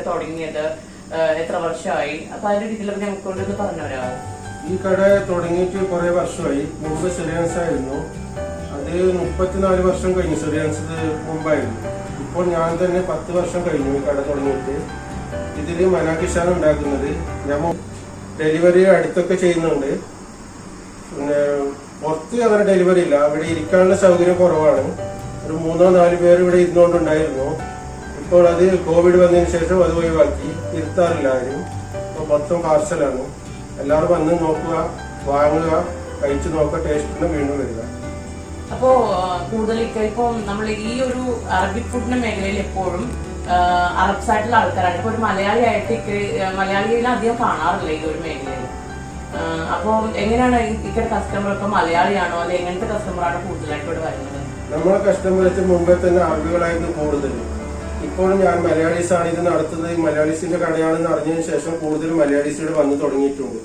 തുടങ്ങിയത് എത്ര വർഷമായി? അപ്പൊ അതിന്റെ രീതിയിലൊക്കെ ഞങ്ങൾക്ക് കൊണ്ടൊന്ന് പറഞ്ഞുതരാമോ? ഈ കട തുടങ്ങിയിട്ട് കുറെ വർഷമായി. മുമ്പ് സെറിയാൻസ് ആയിരുന്നു. അത് 34 വർഷം കഴിഞ്ഞു. സെറിയാൻസ് മുമ്പായിരുന്നു. ഇപ്പോൾ ഞാൻ തന്നെ 10 വർഷം കഴിഞ്ഞു ഈ കട തുടങ്ങിയിട്ട്. ഇതില് മനാക്കിഷാണ് ഉണ്ടാക്കുന്നത്. ഞാൻ ഡെലിവറി അടുത്തൊക്കെ ചെയ്യുന്നുണ്ട്. പിന്നെ പുറത്ത് അങ്ങനെ ഡെലിവറി ഇല്ല. ഇവിടെ ഇരിക്കാനുള്ള സൗകര്യം കുറവാണ്. ഒരു 3-4 പേര് ഇവിടെ ഇരുന്നുകൊണ്ടുണ്ടായിരുന്നു. ഇപ്പോൾ അത് കോവിഡ് വന്നതിന് ശേഷം അത് ഒഴിവാക്കി. ഇരുത്താറില്ല ആരും. ഇപ്പോൾ മൊത്തം പാർസലാണ്. എല്ലാവരും വന്ന് നോക്കുക, വാങ്ങുക, കഴിച്ചു നോക്കുക, ടേസ്റ്റിന് വീണ്ടും വരിക. അപ്പോ കൂടുതൽ ഇപ്പൊ നമ്മൾ ഈ ഒരു അറബിക് ഫുഡിന്റെ മേഖലയിൽ എപ്പോഴും അറബ് സൈഡിലുള്ള ആൾക്കാരാണ്. ഇപ്പൊ ഒരു മലയാളിയായിട്ട് മലയാളികളെ അധികം കാണാറില്ല ഈ ഒരു മേഖലയിൽ. അപ്പൊ എങ്ങനെയാണ് ഇക്കടെ കസ്റ്റമർ ഇപ്പൊ മലയാളിയാണോ അല്ലെ എങ്ങനത്തെ കസ്റ്റമറാണ് കൂടുതലായിട്ട് ഇവിടെ വരുന്നത്? നമ്മളെ കസ്റ്റമേഴ്സ് മുമ്പേ തന്നെ അറബികളായിരുന്നു കൂടുതൽ. ഇപ്പോഴും ഞാൻ മലയാളീസാണ് ഇത് നടത്തുന്നത്. മലയാളീസിന്റെ കടയാണെന്ന് അറിഞ്ഞതിന് ശേഷം കൂടുതൽ മലയാളീസ് ഇവിടെ വന്ന് തുടങ്ങിയിട്ടുണ്ട്.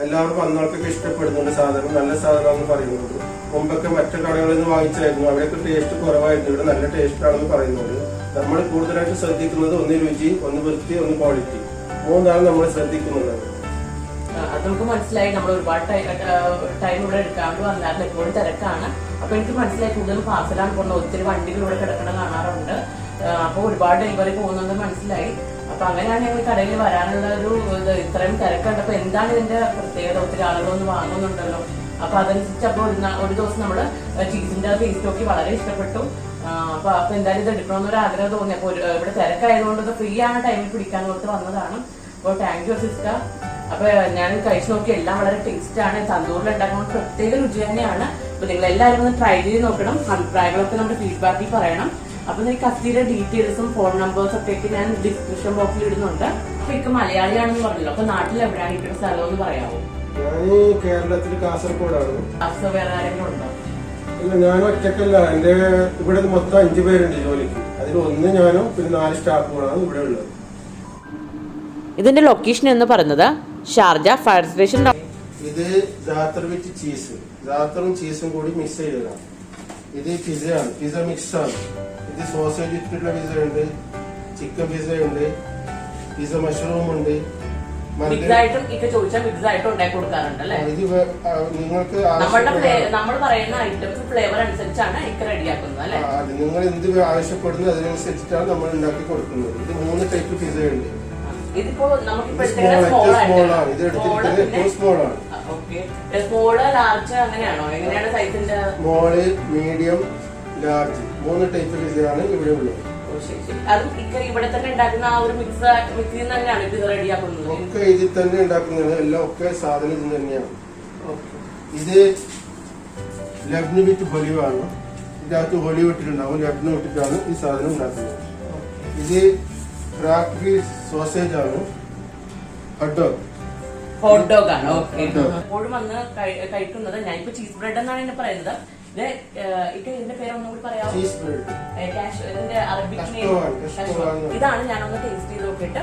എല്ലാവരും വന്നവർക്കൊക്കെ ഇഷ്ടപ്പെടുന്നുണ്ട്. സാധനം നല്ല സാധനമാണെന്ന് പറയുന്നുണ്ട്. മുമ്പൊക്കെ മറ്റു കടകളിൽ നിന്ന് വാങ്ങിച്ചായിരുന്നു. അവിടെയൊക്കെ ടേസ്റ്റ് കുറവായിരുന്നു. ഇവിടെ നല്ല ടേസ്റ്റ് ആണെന്ന് പറയുന്നുണ്ട്. നമ്മൾ കൂടുതലായിട്ട് ശ്രദ്ധിക്കുന്നത് ഒന്ന് രുചി, ഒന്ന് വൃത്തി, ഒന്ന് ക്വാളിറ്റി. മൂന്നാണ് നമ്മൾ ശ്രദ്ധിക്കുന്നത്. അത് നമുക്ക് മനസ്സിലായി. നമ്മൾ ഒരുപാട് ടൈം ഇവിടെ എടുക്കാണ്ട് വന്നാലും എപ്പോഴും തിരക്കാണ്. അപ്പൊ എനിക്ക് മനസ്സിലായി കൂടുതൽ പാർസലാണ് പോകുന്നത്. ഒത്തിരി വണ്ടികൾ ഇവിടെ കിടക്കണം കാണാറുണ്ട്. അപ്പൊ ഒരുപാട് ഡെലിവറി പോകുന്നുണ്ട് മനസ്സിലായി. അപ്പൊ അങ്ങനെയാണ് ഞങ്ങൾ കടയിൽ വരാനുള്ള ഒരു ഇത്രയും തിരക്കുണ്ട്. അപ്പൊ എന്താണ് ഇതിന്റെ പ്രത്യേകത? ഒത്തിരി ആളുകളൊന്നും വാങ്ങുന്നുണ്ടല്ലോ. അപ്പൊ അതനുസരിച്ച് അപ്പൊ ഒരു ദിവസം നമ്മള് ചീസിന്റെ ടേസ്റ്റ് നോക്കി വളരെ ഇഷ്ടപ്പെട്ടു. അപ്പൊ എന്തായാലും ഇത് എടുക്കണമെന്നൊരു ആഗ്രഹം തോന്നി. അപ്പൊ ഇവിടെ തിരക്കായതുകൊണ്ട് ഇത് ഫ്രീ ആണ് ടൈമിൽ പിടിക്കാൻ കൊടുത്ത് വന്നതാണ്. അപ്പോൾ താങ്ക് യു സിസ്റ്റ. അപ്പൊ ഞാൻ കഴിച്ചു നോക്കി, എല്ലാം വളരെ ടേസ്റ്റ് ആണ്. തന്തൂരിൽ ഉണ്ടാക്കുന്ന പ്രത്യേക രുചി തന്നെയാണ്. അപ്പൊ നിങ്ങൾ എല്ലാവരും ഒന്ന് ട്രൈ ചെയ്ത് നോക്കണം. അഭിപ്രായങ്ങളൊക്കെ നമ്മുടെ ഫീഡ്ബാക്കിൽ പറയണം. അപ്പൊ ഈ കസ്തിയുടെ ഡീറ്റെയിൽസും ഫോൺ നമ്പേഴ്സും ഒക്കെ ഞാൻ ഡിസ്ക്രിപ്ഷൻ ബോക്സിൽ ഇടുന്നുണ്ട്. അപ്പൊ ഇക്ക് മലയാളിയാണെന്ന് പറഞ്ഞല്ലോ. അപ്പൊ നാട്ടിൽ എവിടെയാണ് ഇക്കുന്ന സ്ഥലം എന്ന് പറയാമോ? ഞാൻ കേരളത്തിൽ കാസർഗോഡാണ്. വേറെ ആരെങ്കിലും ഉണ്ടോ? ഇല്ല, ഞാൻ ഒറ്റക്കല്ല. എന്റെ ഇവിടെ മൊത്തം 5 പേരുണ്ട് ജോലിക്ക്. അതിൽ ഒന്ന് ഞാനും പിന്നെ 4 സ്റ്റാഫുകളാണ് ഇവിടെ ഉള്ളത്. ഇതിന്റെ ലൊക്കേഷൻ എന്ന് പറയുന്നത് ഷാർജ ഫയർ സ്റ്റേഷൻ. ഇത് ജാത്തർ വിത്ത് ചീസ്, ജാത്തറും ചീസും കൂടി മിക്സ് ചെയ്തതാണ്. ഇത് പിസയാണ്, പിസ മിക്സ് ആണ്. ഇത് സോസേജ് ഇട്ടിട്ടുള്ള പിസ ഉണ്ട്, ചിക്കൻ പിസ ഉണ്ട്, പിസ മഷ്റൂം ഉണ്ട്. ഇത് നിങ്ങൾക്ക് നമ്മൾ പറയുന്ന ഐറ്റംസ് ഫ്ലേവർ അനുസരിച്ചാണ് റെഡിയാക്കുന്നത് അല്ലേ? നിങ്ങൾ എന്ത് ആവശ്യപ്പെടുന്നത് അതിനനുസരിച്ചിട്ടാണ് നമ്മൾ ഉണ്ടാക്കി കൊടുക്കുന്നത്. ഇത് 3 ടൈപ്പ് പിസ ഉണ്ട്. ഇതിപ്പോ സ്മോള്, ലാർജ് അങ്ങനെയാണോ? എങ്ങനെയാണ് സൈസിന്റെ? സ്മോള്, മീഡിയം, ലാർജ് 3 ടൈപ്പ് പിസയാണ് ഇവിടെ ഉള്ളത്. അതും ഇവിടെ തന്നെ ഉണ്ടാക്കുന്ന ആ ഒരു മിക്സിൽ തന്നെയാണ് ഇത് റെഡിയാക്കുന്നത്. ഒക്കെ ഇതിൽ തന്നെ ഉണ്ടാക്കുന്നത്. എല്ലാം ഒക്കെ സാധനം ഇത് തന്നെയാണ്. ഇത് ലബ്ന വിത്ത് ഹൊലിവാണ്. ഇതിനകത്ത് ഹൊലിവ് ഇട്ടിട്ടുണ്ടാവും. ലബ്ന ഇട്ടിട്ടാണ് ഈ സാധനം ഉണ്ടാക്കുന്നത്. ഇത് ക്രാക്ക് സോസേജ് ആണ്. ഹോട്ട് ഡോഗ് ആണ്. എപ്പോഴും വന്ന് കഴിക്കുന്നത് ഞാനിപ്പോ ചീസ് ബ്രെഡ് എന്നാണ് എന്നെ പറയുന്നത്. ഇതിന്റെ പേര് ഒന്നും കൂടി പറയാമോ? Cheese bread. ഇതിന്റെ അറബിക് നെയിം ഇതാണ്. ഞാനൊന്ന് ടേസ്റ്റ് ചെയ്ത് നോക്കിയിട്ട്